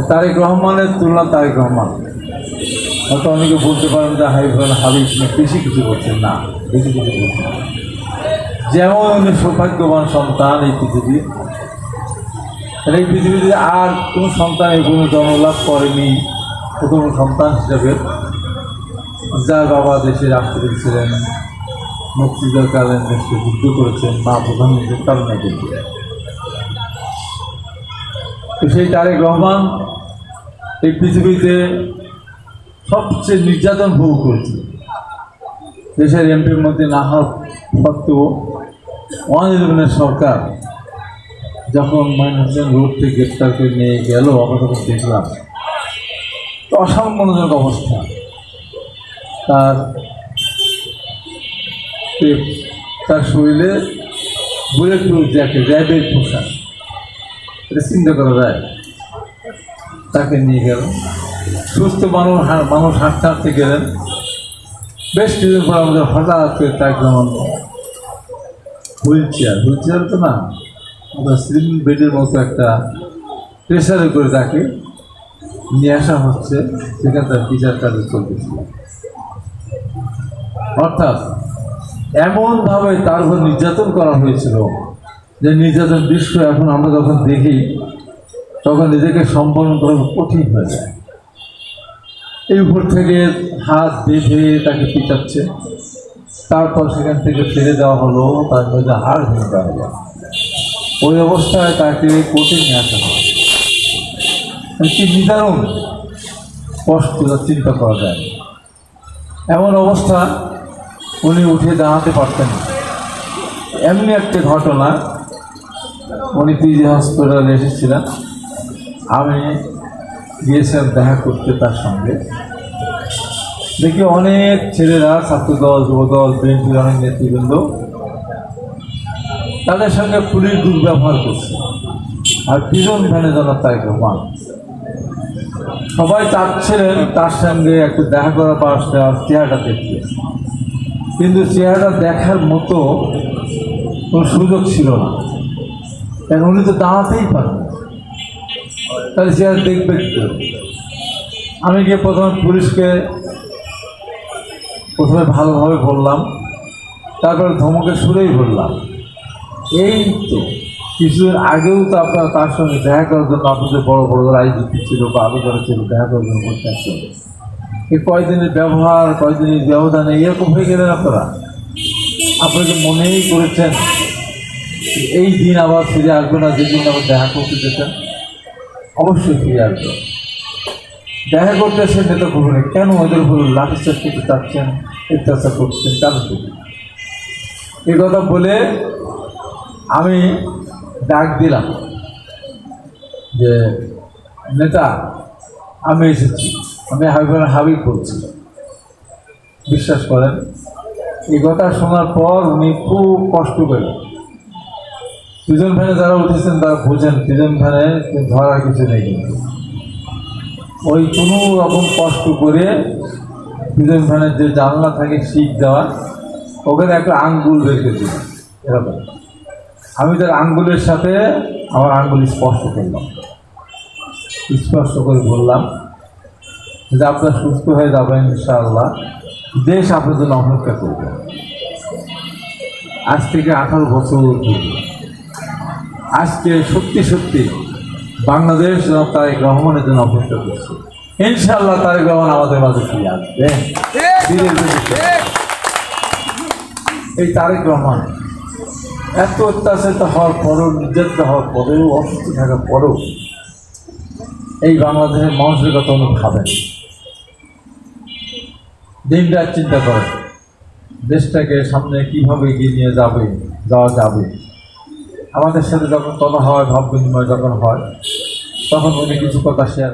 তারেক রহমানের তুলনা তারেক রহমান, হয়তো অনেকে বলতে পারেন যে হাবিব বেশি কিছু করছেন না, বেশি কিছু করছেন না। যেমন উনি সৌভাগ্যবান সন্তান এই পৃথিবীতে আর কোনো সন্তান এই কোনো জন্মলাভ করেনি প্রথম সন্তান হিসাবে, যার বাবা দেশের রাষ্ট্রপতি ছিলেন, মুক্তিযুদ্ধকালীন দেশকে যুদ্ধ করেছেন, মা প্রধানমন্ত্রীর কারণে কিন্তু। তো সেই তারেক রহমান এই পৃথিবীতে সবচেয়ে নির্যাতন ভোগ করেছিল। দেশের এমপির মধ্যে না হওয়া সত্ত্বেও 111 সরকার যখন ময়মনসিংহ রোড থেকে গ্রেপ্তার করে নিয়ে গেল, আমরা তখন দেখলাম তো অসম্মানজনক অবস্থা। তার শরীরে বুলেট প্রুফ জ্যাকেট, র্যাবের পোশাক, এটা চিন্তা করা যায়। তাকে নিয়ে গেল, সুস্থ মানুষ হাঁটতে হাঁটতে গেলেন। বেশ কিছুদিন পর আমাদের হঠাৎ করে তাকে হুইল চেয়ার তো না, আমরা স্লিম বেডের মতো একটা প্রেশারে করে তাকে নিয়ে আসা হচ্ছে, সেখানে তার বিচার কাজ চলতেছিল। অর্থাৎ এমনভাবে তার উপর নির্যাতন করা হয়েছিল যে নির্যাতন দৃশ্য এখন আমরা যখন দেখি তখন নিজেকে সম্পন্ন করা কঠিন হয়ে যায়। এই উপর থেকে হাত বেঁধে তাকে পিটাচ্ছে, তারপর সেখান থেকে ফেলে দেওয়া হলো, তার মধ্যে হাড় ভেঙে দেওয়া হলো। ওই অবস্থায় তাকে কোর্টে নিয়ে আসা হয়। কি নিদারুণ কষ্ট, চিন্তা করা যায়। এমন অবস্থা, উনি উঠে দাঁড়াতে পারতেন। এমনি একটা ঘটনা, উনি পিজি হসপিটালে এসেছিলেন, আমি গিয়েছিলাম দেখা করতে তার সঙ্গে। দেখি অনেক ছেলেরা, ছাত্রদল, যুবদল, বিএনপির অনেক নেতৃবৃন্দ তাদের সঙ্গে পুলিশ দুর্ব্যবহার করছে। আর প্রিজন ভ্যানে যেন তারেক রহমান, সবাই চাচ্ছিলেন তার সঙ্গে একটু দেখা করার পর চেহারাটা দেখতে, কিন্তু চেহারাটা দেখার মতো কোনো সুযোগ ছিল না, কারণ উনি তো দাঁড়াতেই পারেন, তাহলে চেহারা দেখবে কি? আমি গিয়ে পুলিশকে প্রথমে ভালোভাবে বললাম, তারপর ধমকের সুরেই বললাম, এই তো কিছুদিন আগেও তো আপনারা তার সঙ্গে দেখা করার জন্য আপনাদের বড় বড় রাজনীতি ছিল বা আরও যারা ছিল দেখা করার জন্য করতে আসছেন। এই কয়দিনের ব্যবহার, কয়দিনের ব্যবধানে এরকম হয়ে গেলেন আপনারা মনেই করেছেন এই দিন আবার ফিরে আসবে না, যেদিন আবার দেখা করতে যেতেন? অবশ্যই ফিরে আসবে। দেখা করতে এসে নেতা করবেন কেন ওদের উপর লাঠিচার্জ করতে চাচ্ছেন, অত্যাচার করছেন কেন? এই কথা বলে আমি ডাক দিলাম যে, নেতা আমি এসেছি, আমি হাবিব বলছি। বিশ্বাস করেন, এই কথা শোনার পর উনি খুব কষ্ট পেলেন। প্রিজন ভ্যানে যারা উঠেছেন তারা বোঝেন, প্রিজন ভ্যানে ধরার কিছু নেই, কিন্তু ওই কোনো রকম কষ্ট করে প্রিজন ভ্যানের যে জানলা থাকে শিক দেওয়া, ওখানে একটা আঙ্গুল রেখে দিল এরকম। আমি তার আঙ্গুলের সাথে আমার আঙ্গুল স্পর্শ করলাম, স্পর্শ করে বললাম যে আপনার সুস্থ হয়ে যাবেন ইনশাআল্লাহ, দেশ আপনার জন্য অপেক্ষা করবে। আজ থেকে 18 বছর আজকে সত্যি সত্যি বাংলাদেশ তারেক রহমানের জন্য অপেক্ষা করছে। ইনশাআল্লাহ তারেক রহমান আমাদের মাঝে ফিরে আসবে। এই তারেক রহমান এত অত্যাচারিত হওয়ার পরেও, নির্যাতিত হওয়ার পরেও, অসুস্থ থাকার পরেও এই বাংলাদেশের মানুষের কথা উনি ভাবেন, দিন রাত চিন্তা করেন দেশটাকে সামনে কীভাবে এগিয়ে নিয়ে যাওয়া যাবে। আমাদের সাথে যখন কথা হয়, ভাব বিনিময় যখন হয়, তখন উনি কিছু কথা শেয়ার